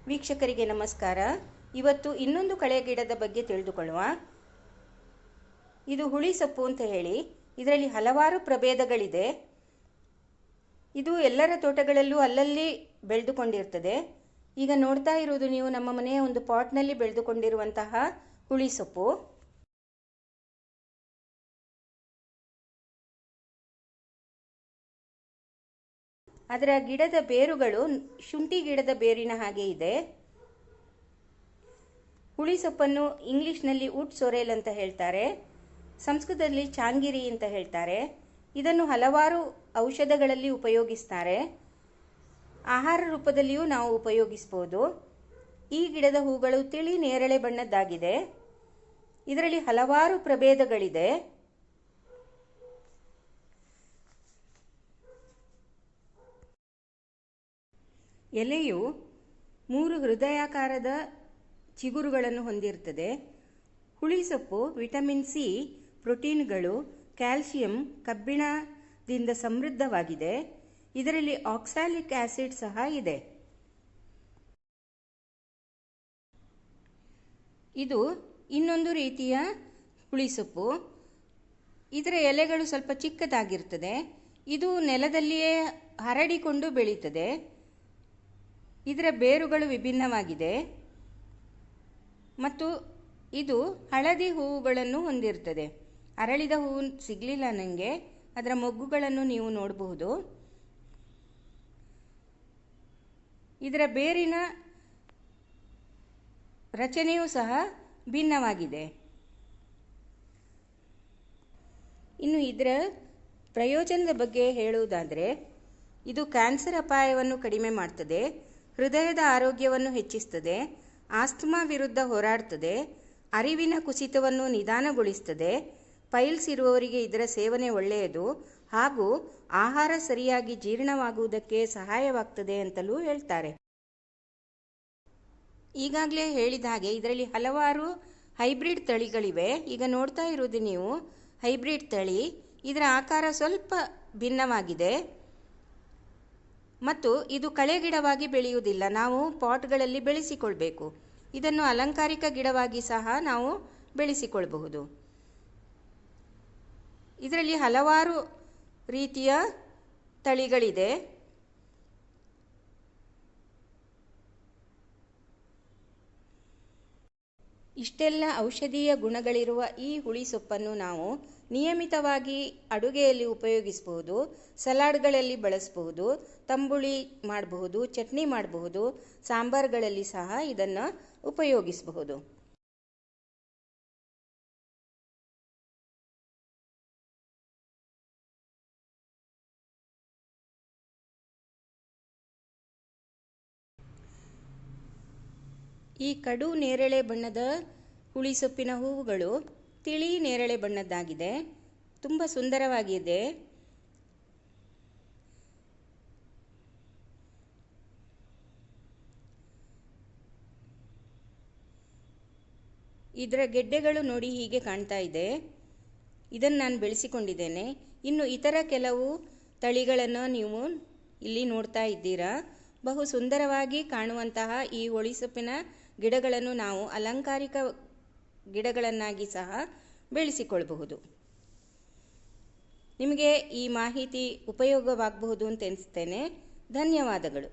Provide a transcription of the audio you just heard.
ವೀಕ್ಷಕರಿಗೆ ನಮಸ್ಕಾರ. ಇವತ್ತು ಇನ್ನೊಂದು ಕಳೆ ಗಿಡದ ಬಗ್ಗೆ ತಿಳಿದುಕೊಳ್ಳುವ. ಇದು ಹುಳಿ ಸೊಪ್ಪು ಅಂತ ಹೇಳಿ, ಇದರಲ್ಲಿ ಹಲವಾರು ಪ್ರಭೇದಗಳಿದೆ. ಇದು ಎಲ್ಲರ ತೋಟಗಳಲ್ಲೂ ಅಲ್ಲಲ್ಲಿ ಬೆಳೆದುಕೊಂಡಿರ್ತದೆ. ಈಗ ನೋಡ್ತಾ ಇರುವುದು ನೀವು ನಮ್ಮ ಮನೆಯ ಒಂದು ಪಾಟ್ನಲ್ಲಿ ಬೆಳೆದುಕೊಂಡಿರುವಂತಹ ಹುಳಿ ಸೊಪ್ಪು. ಅದರ ಗಿಡದ ಬೇರುಗಳು ಶುಂಠಿ ಗಿಡದ ಬೇರಿನ ಹಾಗೆ ಇದೆ. ಹುಳಿ ಸೊಪ್ಪನ್ನು ಇಂಗ್ಲಿಷ್ನಲ್ಲಿ ವುಡ್ ಸೊರೇಲ್ ಅಂತ ಹೇಳ್ತಾರೆ, ಸಂಸ್ಕೃತದಲ್ಲಿ ಚಾಂಗಿರಿ ಅಂತ ಹೇಳ್ತಾರೆ. ಇದನ್ನು ಹಲವಾರು ಔಷಧಗಳಲ್ಲಿ ಉಪಯೋಗಿಸ್ತಾರೆ, ಆಹಾರ ರೂಪದಲ್ಲಿಯೂ ನಾವು ಉಪಯೋಗಿಸ್ಬೋದು. ಈ ಗಿಡದ ಹೂಗಳು ತಿಳಿ ನೇರಳೆ ಬಣ್ಣದ್ದಾಗಿದೆ. ಇದರಲ್ಲಿ ಹಲವಾರು ಪ್ರಭೇದಗಳಿದೆ. ಎಲೆಯು 3 ಹೃದಯಾಕಾರದ ಚಿಗುರುಗಳನ್ನು ಹೊಂದಿರುತ್ತದೆ. ಹುಳಿ ಸೊಪ್ಪು ವಿಟಮಿನ್ ಸಿ, ಪ್ರೋಟೀನ್ಗಳು, ಕ್ಯಾಲ್ಸಿಯಂ, ಕಬ್ಬಿಣದಿಂದ ಸಮೃದ್ಧವಾಗಿದೆ. ಇದರಲ್ಲಿ ಆಕ್ಸಾಲಿಕ್ ಆಸಿಡ್ ಸಹ ಇದೆ. ಇದು ಇನ್ನೊಂದು ರೀತಿಯ ಹುಳಿ ಸೊಪ್ಪು. ಇದರ ಎಲೆಗಳು ಸ್ವಲ್ಪ ಚಿಕ್ಕದಾಗಿರ್ತದೆ. ಇದು ನೆಲದಲ್ಲಿಯೇ ಹರಡಿಕೊಂಡು ಬೆಳೀತದೆ. ಇದರ ಬೇರುಗಳು ವಿಭಿನ್ನವಾಗಿದೆ ಮತ್ತು ಇದು ಹಳದಿ ಹೂವುಗಳನ್ನು ಹೊಂದಿರುತ್ತದೆ. ಅರಳಿದ ಹೂವು ಸಿಗಲಿಲ್ಲ ನನಗೆ, ಅದರ ಮೊಗ್ಗುಗಳನ್ನು ನೀವು ನೋಡಬಹುದು. ಇದರ ಬೇರಿನ ರಚನೆಯೂ ಸಹ ಭಿನ್ನವಾಗಿದೆ. ಇನ್ನು ಇದರ ಪ್ರಯೋಜನದ ಬಗ್ಗೆ ಹೇಳುವುದಾದರೆ, ಇದು ಕ್ಯಾನ್ಸರ್ ಅಪಾಯವನ್ನು ಕಡಿಮೆ ಮಾಡ್ತದೆ, ಹೃದಯದ ಆರೋಗ್ಯವನ್ನು ಹೆಚ್ಚಿಸ್ತದೆ, ಆಸ್ತಮಾ ವಿರುದ್ಧ ಹೋರಾಡ್ತದೆ, ಅರಿವಿನ ಕುಸಿತವನ್ನು ನಿಧಾನಗೊಳಿಸ್ತದೆ, ಪೈಲ್ಸ್ ಇರುವವರಿಗೆ ಇದರ ಸೇವನೆ ಒಳ್ಳೆಯದು ಹಾಗೂ ಆಹಾರ ಸರಿಯಾಗಿ ಜೀರ್ಣವಾಗುವುದಕ್ಕೆ ಸಹಾಯವಾಗ್ತದೆ ಅಂತಲೂ ಹೇಳ್ತಾರೆ. ಈಗಾಗಲೇ ಹೇಳಿದ ಹಾಗೆ ಇದರಲ್ಲಿ ಹಲವಾರು ಹೈಬ್ರಿಡ್ ತಳಿಗಳಿವೆ. ಈಗ ನೋಡ್ತಾ ಇರೋದು ನೀವು ಹೈಬ್ರಿಡ್ ತಳಿ. ಇದರ ಆಕಾರ ಸ್ವಲ್ಪ ಭಿನ್ನವಾಗಿದೆ ಮತ್ತು ಇದು ಕಳೆ ಗಿಡವಾಗಿ ಬೆಳೆಯುವುದಿಲ್ಲ, ನಾವು ಪಾಟ್ಗಳಲ್ಲಿ ಬೆಳೆಸಿಕೊಳ್ಬೇಕು. ಇದನ್ನು ಅಲಂಕಾರಿಕ ಗಿಡವಾಗಿ ಸಹ ನಾವು ಬೆಳೆಸಿಕೊಳ್ಳಬಹುದು. ಇದರಲ್ಲಿ ಹಲವಾರು ರೀತಿಯ ತಳಿಗಳಿದೆ. ಇಷ್ಟೆಲ್ಲ ಔಷಧೀಯ ಗುಣಗಳಿರುವ ಈ ಹುಳಿ ಸೊಪ್ಪನ್ನು ನಾವು ನಿಯಮಿತವಾಗಿ ಅಡುಗೆಯಲ್ಲಿ ಉಪಯೋಗಿಸಬಹುದು, ಸಲಾಡ್ಗಳಲ್ಲಿ ಬಳಸಬಹುದು, ತಂಬುಳಿ ಮಾಡಬಹುದು, ಚಟ್ನಿ ಮಾಡಬಹುದು, ಸಾಂಬಾರುಗಳಲ್ಲಿ ಸಹ ಇದನ್ನು ಉಪಯೋಗಿಸಬಹುದು. ಈ ಕಡು ನೇರಳೆ ಬಣ್ಣದ ಹುಳಿ ಸೊಪ್ಪಿನ ಹೂವುಗಳು ತಿಳಿ ನೇರಳೆ ಬಣ್ಣದ್ದಾಗಿದೆ, ತುಂಬ ಸುಂದರವಾಗಿದೆ. ಇದರ ಗೆಡ್ಡೆಗಳು ನೋಡಿ ಹೀಗೆ ಕಾಣ್ತಾ ಇದೆ. ಇದನ್ನು ನಾನು ಬೆಳೆಸಿಕೊಂಡಿದ್ದೇನೆ. ಇನ್ನು ಇತರ ಕೆಲವು ತಳಿಗಳನ್ನು ನೀವು ಇಲ್ಲಿ ನೋಡ್ತಾ ಇದ್ದೀರಾ. ಬಹು ಸುಂದರವಾಗಿ ಕಾಣುವಂತಹ ಈ ಹುಳಿ ಸೊಪ್ಪಿನ ಗಿಡಗಳನ್ನು ನಾವು ಅಲಂಕಾರಿಕ ಗಿಡಗಳನ್ನಾಗಿ ಸಹ ಬೆಳೆಸಿಕೊಳ್ಳಬಹುದು. ನಿಮಗೆ ಈ ಮಾಹಿತಿ ಉಪಯೋಗವಾಗಬಹುದು ಅಂತ ಎನಿಸ್ತೇನೆ. ಧನ್ಯವಾದಗಳು.